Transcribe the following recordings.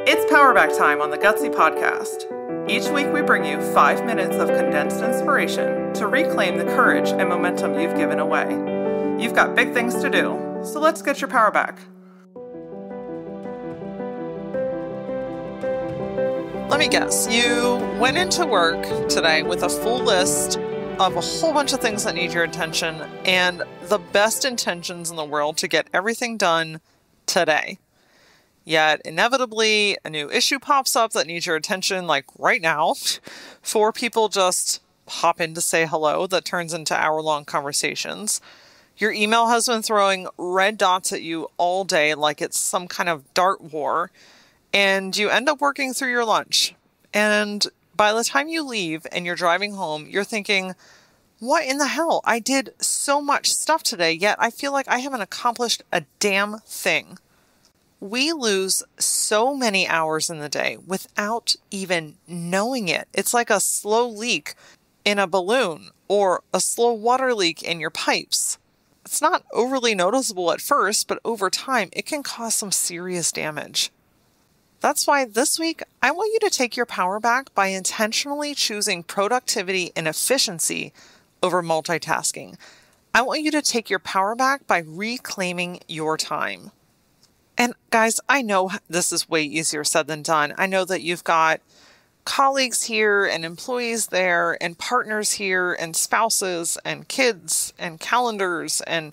It's Powerback time on the Gutsy Podcast. Each week we bring you 5 minutes of condensed inspiration to reclaim the courage and momentum you've given away. You've got big things to do, so let's get your power back. Let me guess, you went into work today with a full list of a whole bunch of things that need your attention and the best intentions in the world to get everything done today. Yet, inevitably, a new issue pops up that needs your attention, like right now. 4 people just pop in to say hello that turns into hour-long conversations. Your email has been throwing red dots at you all day like it's some kind of dart war, and you end up working through your lunch. And by the time you leave and you're driving home, you're thinking, what in the hell? I did so much stuff today, yet I feel like I haven't accomplished a damn thing. We lose so many hours in the day without even knowing it. It's like a slow leak in a balloon or a slow water leak in your pipes. It's not overly noticeable at first, but over time, it can cause some serious damage. That's why this week, I want you to take your power back by intentionally choosing productivity and efficiency over multitasking. I want you to take your power back by reclaiming your time. And guys, I know this is way easier said than done. I know that you've got colleagues here and employees there and partners here and spouses and kids and calendars and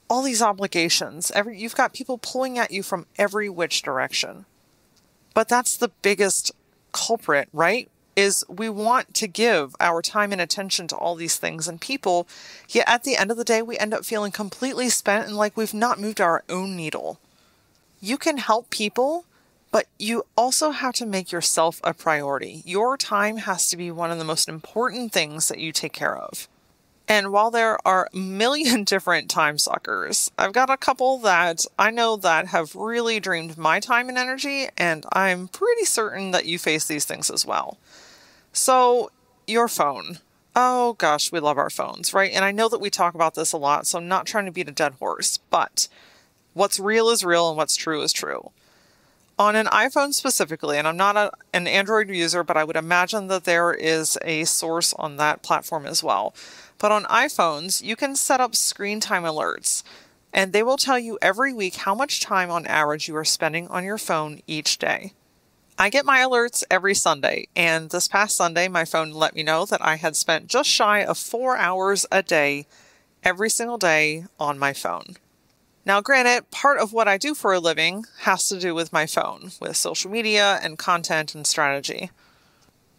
all these obligations. You've got people pulling at you from every which direction. But that's the biggest culprit, right? Is we want to give our time and attention to all these things and people, yet at the end of the day, we end up feeling completely spent and like we've not moved our own needle. You can help people, but you also have to make yourself a priority. Your time has to be one of the most important things that you take care of. And while there are a million different time suckers, I've got a couple that I know that have really drained my time and energy, and I'm pretty certain that you face these things as well. So, your phone. Oh gosh, we love our phones, right? And I know that we talk about this a lot, so I'm not trying to beat a dead horse, but what's real is real and what's true is true. On an iPhone specifically, and I'm not an Android user, but I would imagine that there is a source on that platform as well. But on iPhones, you can set up screen time alerts, and they will tell you every week how much time on average you are spending on your phone each day. I get my alerts every Sunday, and this past Sunday, my phone let me know that I had spent just shy of 4 hours a day, every single day on my phone. Now, granted, part of what I do for a living has to do with my phone, with social media and content and strategy.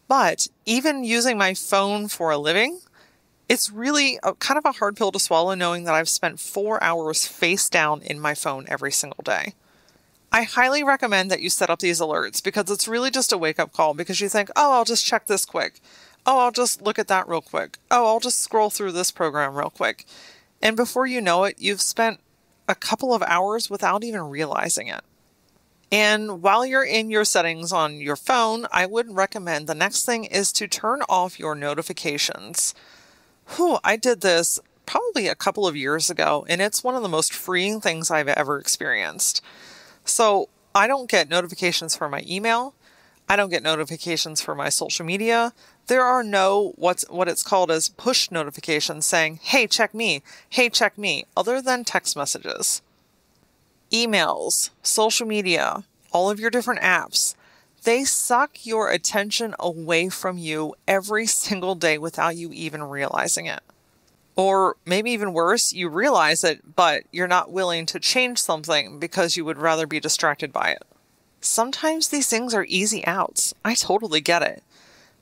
But even using my phone for a living, it's really kind of a hard pill to swallow knowing that I've spent 4 hours face down in my phone every single day. I highly recommend that you set up these alerts because it's really just a wake-up call because you think, oh, I'll just check this quick. Oh, I'll just look at that real quick. Oh, I'll just scroll through this program real quick. And before you know it, you've spent a couple of hours without even realizing it. And while you're in your settings on your phone, I would recommend the next thing is to turn off your notifications. I did this probably a couple of years ago, and it's one of the most freeing things I've ever experienced. So I don't get notifications for my email. I don't get notifications for my social media. There are no what it's called as push notifications saying, hey, check me, other than text messages. Emails, social media, all of your different apps, they suck your attention away from you every single day without you even realizing it. Or maybe even worse, you realize it, but you're not willing to change something because you would rather be distracted by it. Sometimes these things are easy outs. I totally get it.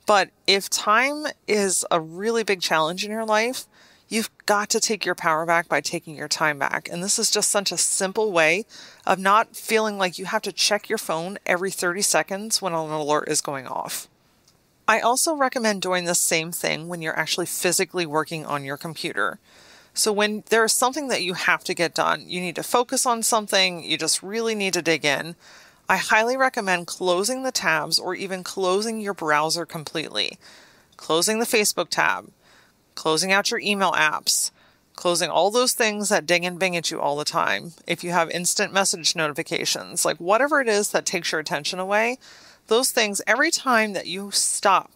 But if time is a really big challenge in your life, you've got to take your power back by taking your time back. And this is just such a simple way of not feeling like you have to check your phone every 30 seconds when an alert is going off. I also recommend doing the same thing when you're actually physically working on your computer. So when there's something that you have to get done, you need to focus on something, you just really need to dig in, I highly recommend closing the tabs or even closing your browser completely. Closing the Facebook tab, closing out your email apps, closing all those things that ding and bing at you all the time. If you have instant message notifications, like whatever it is that takes your attention away, those things, every time that you stop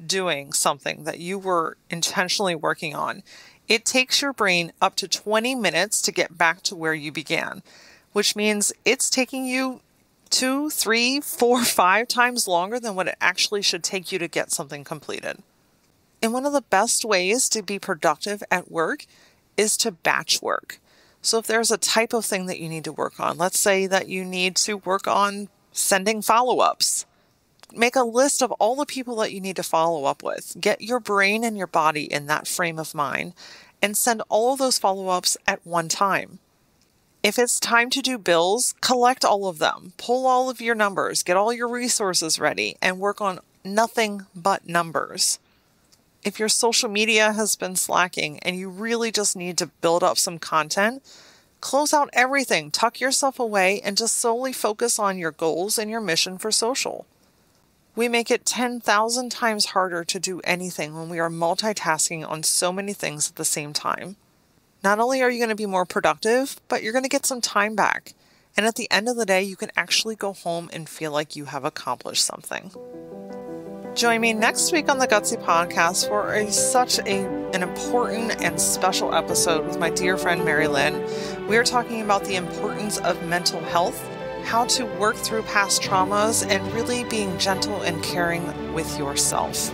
doing something that you were intentionally working on, it takes your brain up to 20 minutes to get back to where you began, which means it's taking you 2, 3, 4, 5 times longer than what it actually should take you to get something completed. And one of the best ways to be productive at work is to batch work. So if there's a type of thing that you need to work on, let's say that you need to work on sending follow-ups. Make a list of all the people that you need to follow up with. Get your brain and your body in that frame of mind and send all of those follow-ups at one time. If it's time to do bills, collect all of them. Pull all of your numbers, get all your resources ready, and work on nothing but numbers. If your social media has been slacking and you really just need to build up some content, close out everything, tuck yourself away, and just solely focus on your goals and your mission for social. We make it 10,000 times harder to do anything when we are multitasking on so many things at the same time. Not only are you going to be more productive, but you're going to get some time back. And at the end of the day, you can actually go home and feel like you have accomplished something. Join me next week on the Gutsy Podcast for such an important and special episode with my dear friend Mary Lynn. We are talking about the importance of mental health, how to work through past traumas, and really being gentle and caring with yourself.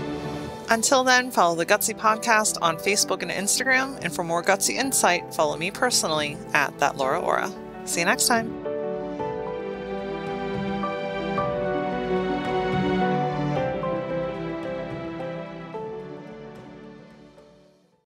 Until then, follow the Gutsy Podcast on Facebook and Instagram, and for more Gutsy insight, follow me personally at @ThatLauraOra. See you next time.